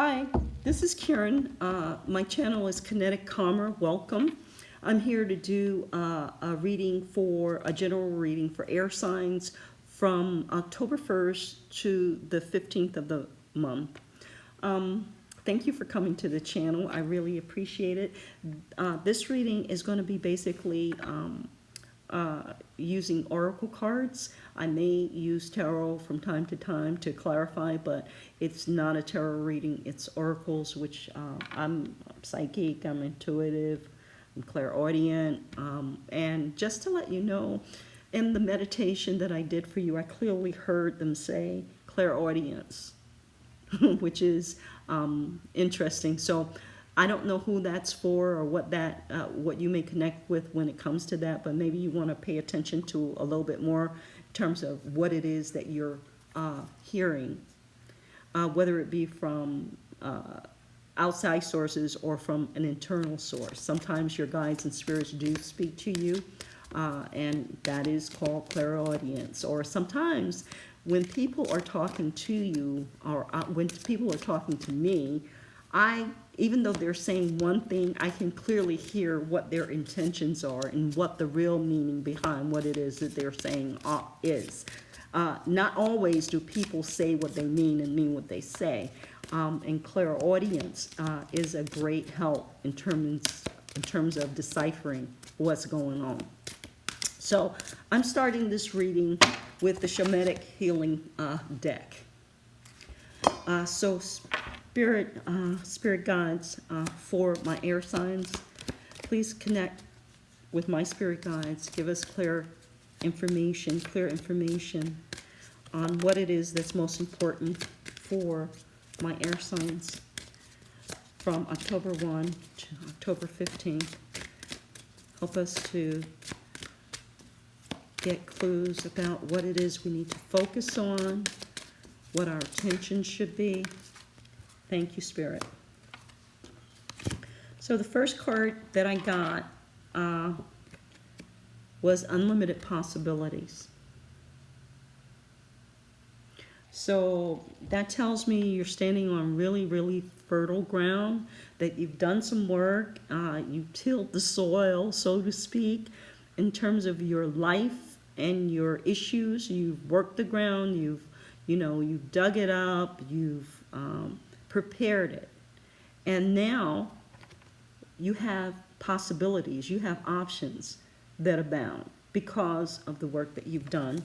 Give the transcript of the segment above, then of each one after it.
Hi, this is Karen. My channel is Kinetic Karma. Welcome. I'm here to do a general reading for air signs from October 1st to the 15th of the month. Thank you for coming to the channel. I really appreciate it. This reading is going to be basically using oracle cards. I may use tarot from time to time to clarify, but it's not a tarot reading. It's oracles, which I'm psychic, I'm intuitive, I'm clairaudient. And just to let you know, in the meditation that I did for you, I clearly heard them say clairaudience, which is interesting. So I don't know who that's for or what you may connect with when it comes to that, but maybe you want to pay attention to a little bit more in terms of what it is that you're hearing, whether it be from outside sources or from an internal source. Sometimes your guides and spirits do speak to you, and that is called clairaudience. Or sometimes when people are talking to you, or when people are talking to me, even though they're saying one thing, I can clearly hear what their intentions are and what the real meaning behind what it is that they're saying is. Not always do people say what they mean and mean what they say. And clairaudience is a great help in terms of deciphering what's going on. So I'm starting this reading with the Shamanic Healing deck. So spirit guides for my air signs, please connect with my spirit guides. Give us clear information on what it is that's most important for my air signs from October 1 to October 15th. Help us to get clues about what it is we need to focus on, what our attention should be. Thank you, Spirit. So the first card that I got was Unlimited Possibilities. So that tells me you're standing on really, really fertile ground, that you've done some work, you've tilled the soil, so to speak, in terms of your life and your issues. You've worked the ground, you've dug it up, you've prepared it, and now you have possibilities, you have options that abound because of the work that you've done.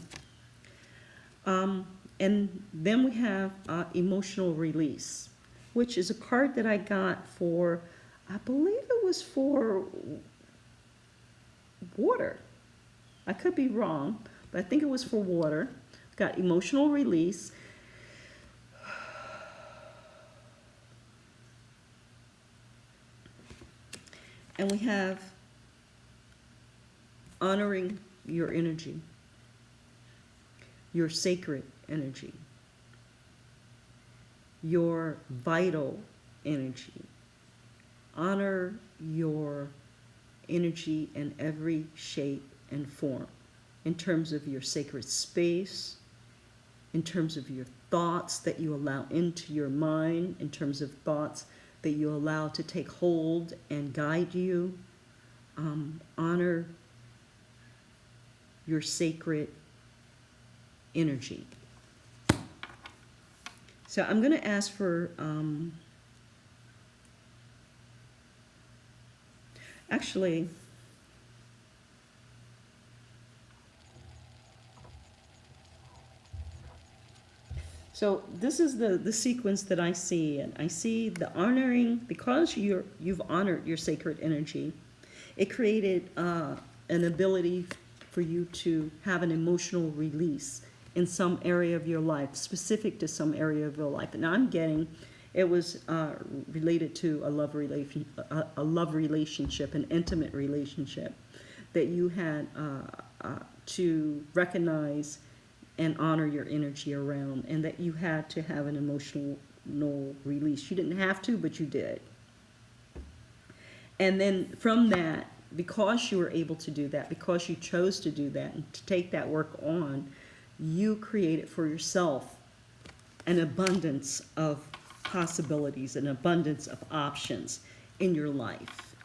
And then we have Emotional Release, which is a card that I got for, I believe it was for water. I could be wrong, but I think it was for water. Got Emotional Release. And we have honoring your energy, your sacred energy, your vital energy. Honor your energy in every shape and form, in terms of your sacred space, in terms of your thoughts that you allow into your mind, in terms of thoughts that you allow to take hold and guide you. Honor your sacred energy. So I'm going to ask for, actually, so this is the sequence that I see, and I see the honoring, because you've honored your sacred energy. It created an ability for you to have an emotional release in some area of your life, specific to some area of your life. And I'm getting, it was related to a love relationship, an intimate relationship that you had to recognize and honor your energy around, and that you had to have an emotional release. You didn't have to, but you did. And then from that, because you were able to do that, because you chose to do that and to take that work on, you created for yourself an abundance of possibilities, an abundance of options in your life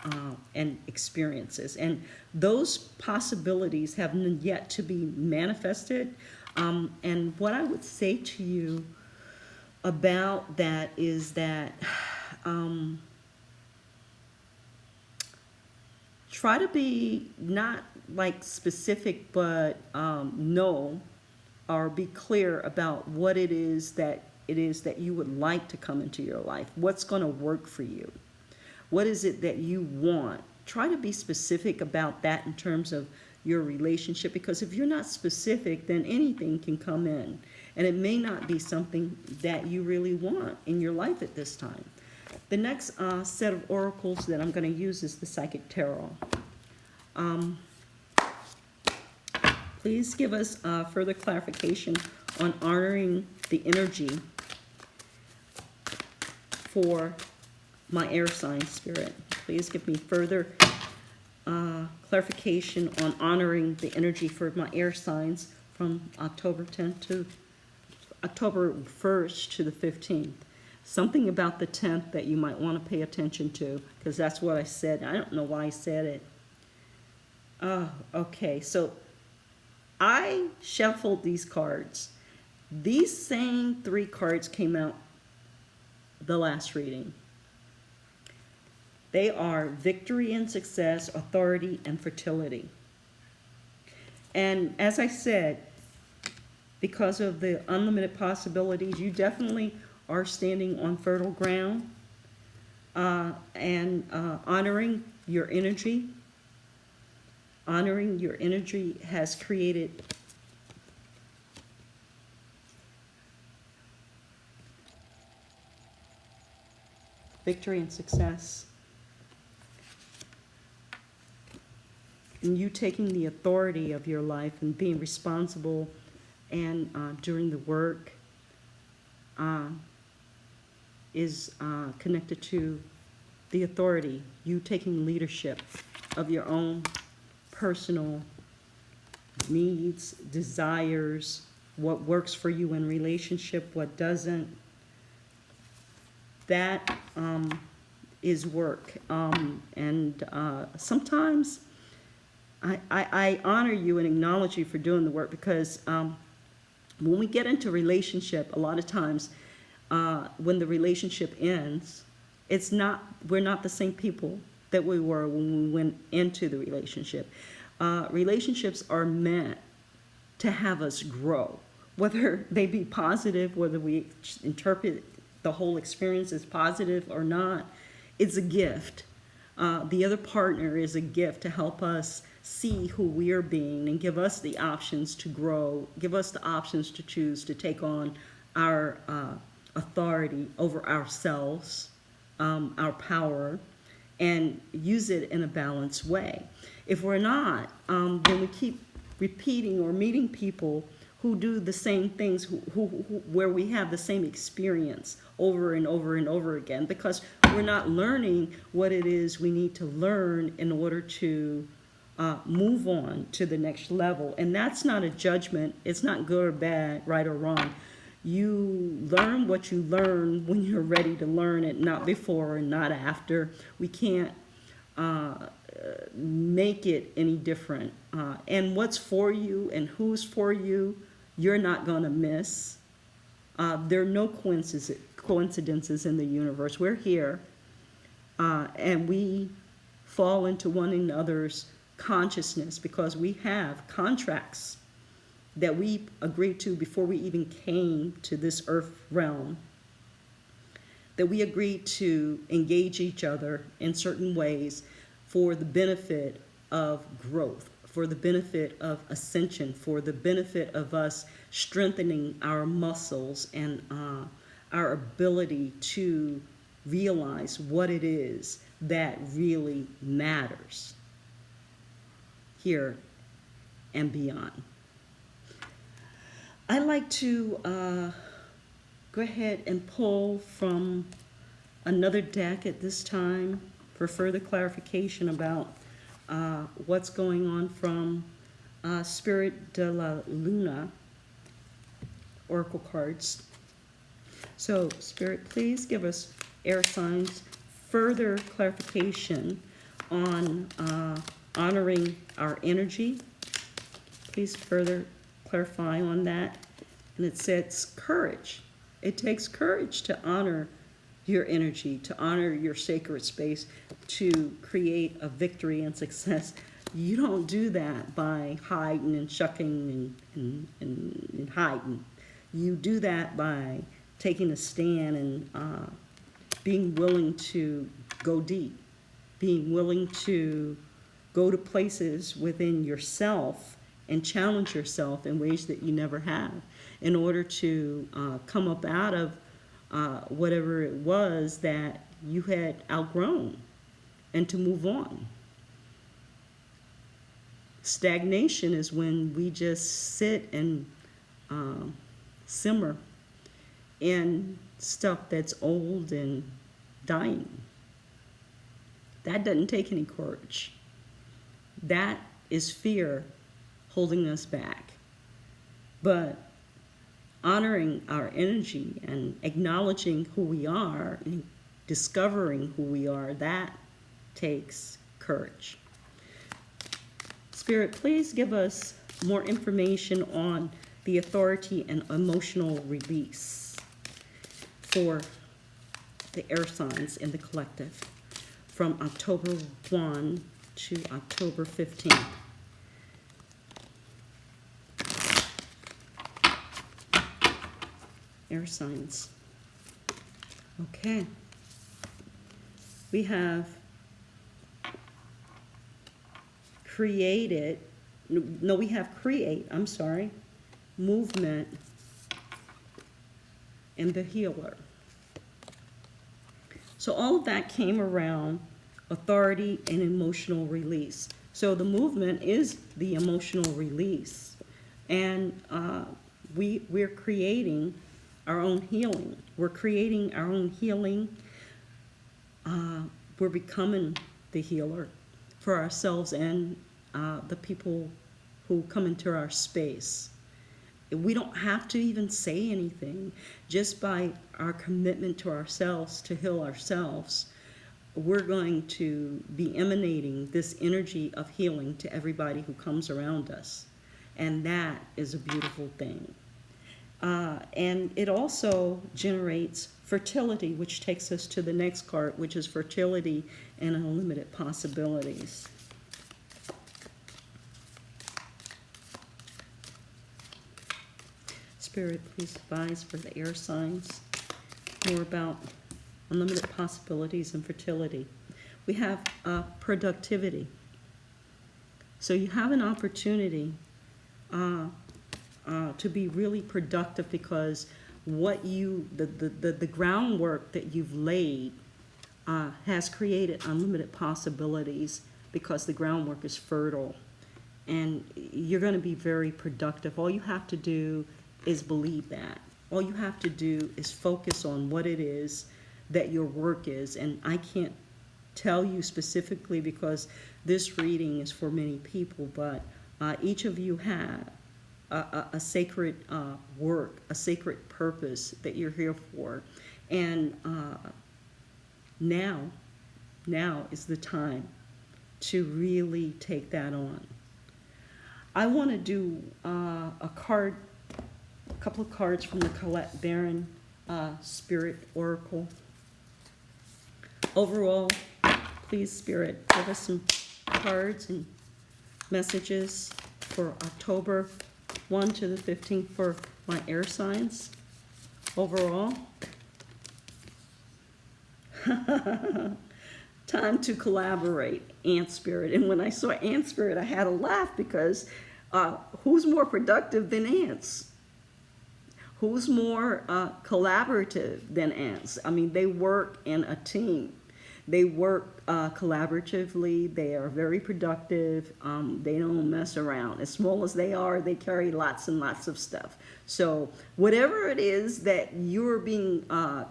and experiences. And those possibilities have yet to be manifested. And what I would say to you about that is that try to be not like specific, but know or be clear about what it is that you would like to come into your life. What's going to work for you? What is it that you want? Try to be specific about that in terms of your relationship, because if you're not specific, then anything can come in. And it may not be something that you really want in your life at this time. The next set of oracles that I'm going to use is the Psychic Tarot. Please give us further clarification on honoring the energy for my air sign spirit. Please give me further clarification on honoring the energy for my air signs from October 10th to October 1st to the 15th. Something about the 10th that you might want to pay attention to, because that's what I said. I don't know why I said it. Okay, so I shuffled these cards. These same 3 cards came out the last reading. They are victory and success, authority and fertility. And as I said, because of the unlimited possibilities, you definitely are standing on fertile ground and honoring your energy. Honoring your energy has created victory and success. And you taking the authority of your life and being responsible and doing the work is connected to the authority. You taking leadership of your own personal needs, desires, what works for you in relationship, what doesn't. That is work. And sometimes I honor you and acknowledge you for doing the work, because when we get into relationship, a lot of times when the relationship ends, we're not the same people that we were when we went into the relationship. Relationships are meant to have us grow, whether they be positive, whether we interpret the whole experience as positive or not. It's a gift. The other partner is a gift to help us see who we are being and give us the options to grow, give us the options to choose to take on our authority over ourselves, our power, and use it in a balanced way. If we're not, then we keep repeating or meeting people who do the same things, where we have the same experience over and over and over again, because we're not learning what it is we need to learn in order to move on to the next level. And that's not a judgment. It's not good or bad, right or wrong. You learn what you learn when you're ready to learn it, not before and not after. We can't make it any different. And what's for you and who's for you, you're not going to miss. There are no coincidences in the universe. We're here, and we fall into one another's consciousness because we have contracts that we agreed to before we even came to this earth realm, that we agreed to engage each other in certain ways for the benefit of growth, for the benefit of ascension, for the benefit of us strengthening our muscles and our ability to realize what it is that really matters here and beyond. I like to go ahead and pull from another deck at this time for further clarification about what's going on from Spirit de la Luna Oracle cards. So, Spirit, please give us air signs further clarification on honoring our energy. Please further clarify on that. And it says courage. It takes courage to honor your energy, to honor your sacred space, to create a victory and success. You don't do that by hiding and shucking and hiding. You do that by taking a stand and being willing to go deep, being willing to go to places within yourself and challenge yourself in ways that you never have in order to come up out of whatever it was that you had outgrown and to move on. Stagnation is when we just sit and simmer in stuff that's old and dying. That doesn't take any courage. That is fear holding us back. But honoring our energy and acknowledging who we are and discovering who we are, that takes courage. Spirit, please give us more information on the authority and emotional release for the air signs in the collective from October 1 to October 15. Air signs. Okay. We have created, no, we have movement, and the healer. So all of that came around authority and emotional release. So the movement is the emotional release. And we're creating our own healing. We're creating our own healing. We're becoming the healer for ourselves and the people who come into our space. We don't have to even say anything. Just by our commitment to ourselves, to heal ourselves, we're going to be emanating this energy of healing to everybody who comes around us. And that is a beautiful thing. And it also generates fertility, which takes us to the next card, which is fertility and unlimited possibilities. Spirit, please advise for the air signs more about unlimited possibilities and fertility. We have productivity. So you have an opportunity to be really productive because what the groundwork that you've laid has created unlimited possibilities because the groundwork is fertile. And you're going to be very productive. All you have to do is believe that. All you have to do is focus on what it is that your work is. And I can't tell you specifically because this reading is for many people, but each of you have a sacred work, a sacred purpose that you're here for. And now is the time to really take that on. I want to do a couple of cards from the Colette Baron Spirit Oracle. Overall, please, Spirit, give us some cards and messages for October 1 to the 15th for my air signs. Overall, time to collaborate, Ant Spirit. And when I saw Ant Spirit, I had to laugh because who's more productive than ants? Who's more collaborative than ants? I mean, they work in a team. They work collaboratively. They are very productive. They don't mess around. As small as they are, they carry lots and lots of stuff. So whatever it is that you're being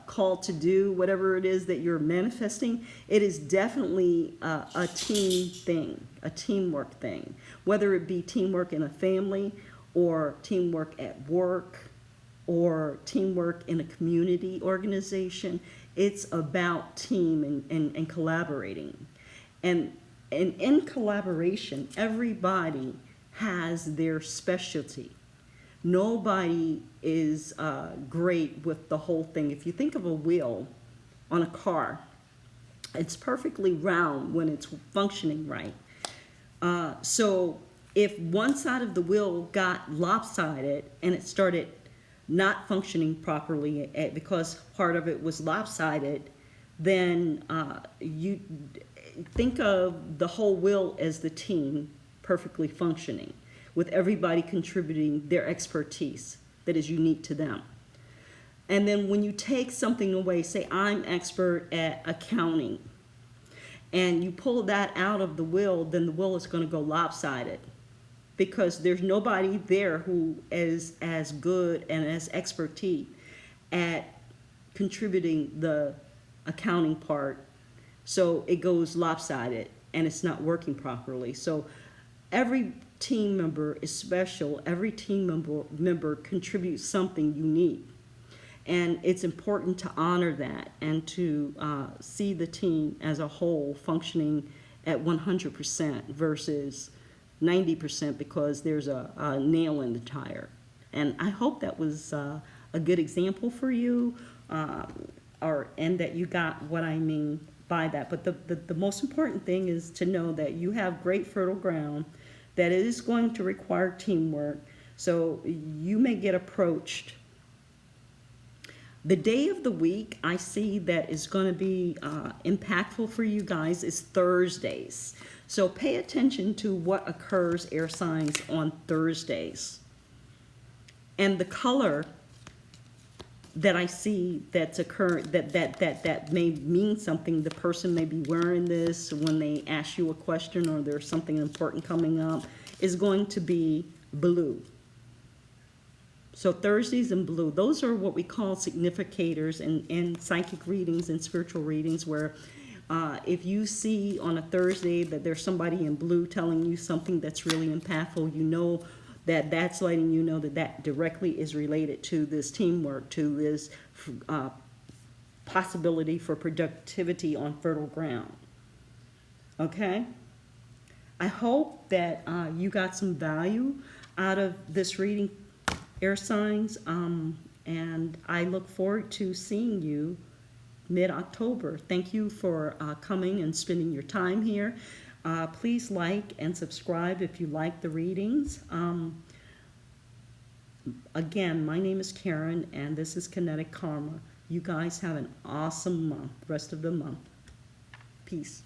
called to do, whatever it is that you're manifesting, it is definitely a team thing, a teamwork thing. Whether it be teamwork in a family or teamwork at work, or teamwork in a community organization. It's about team and collaborating. And in collaboration, everybody has their specialty. Nobody is great with the whole thing. If you think of a wheel on a car, it's perfectly round when it's functioning right. So if one side of the wheel got lopsided and it started not functioning properly because part of it was lopsided, then you think of the whole wheel as the team perfectly functioning, with everybody contributing their expertise that is unique to them. And then when you take something away, say I'm expert at accounting, and you pull that out of the wheel, then the wheel is going to go lopsided, because there's nobody there who is as good and as expertise at contributing the accounting part. So it goes lopsided and it's not working properly. So every team member is special. Every team member contributes something unique. And it's important to honor that and to see the team as a whole functioning at 100% versus 90% because there's a nail in the tire. And I hope that was a good example for you, and that you got what I mean by that. But the most important thing is to know that you have great fertile ground, that it is going to require teamwork. So you may get approached. The day of the week I see that is going to be impactful for you guys is Thursdays. So pay attention to what occurs, air signs, on Thursdays. And the color that I see that's that may mean something. The person may be wearing this when they ask you a question or there's something important coming up, is going to be blue. So Thursdays in blue, those are what we call significators in psychic readings and spiritual readings, where if you see on a Thursday that there's somebody in blue telling you something that's really impactful, you know that that's letting you know that that directly is related to this teamwork, to this possibility for productivity on fertile ground. Okay? I hope that you got some value out of this reading, air signs, and I look forward to seeing you mid-October. Thank you for coming and spending your time here. Please like and subscribe if you like the readings. Again, my name is Karen, and this is Kinetic Karma. You guys have an awesome month, rest of the month. Peace.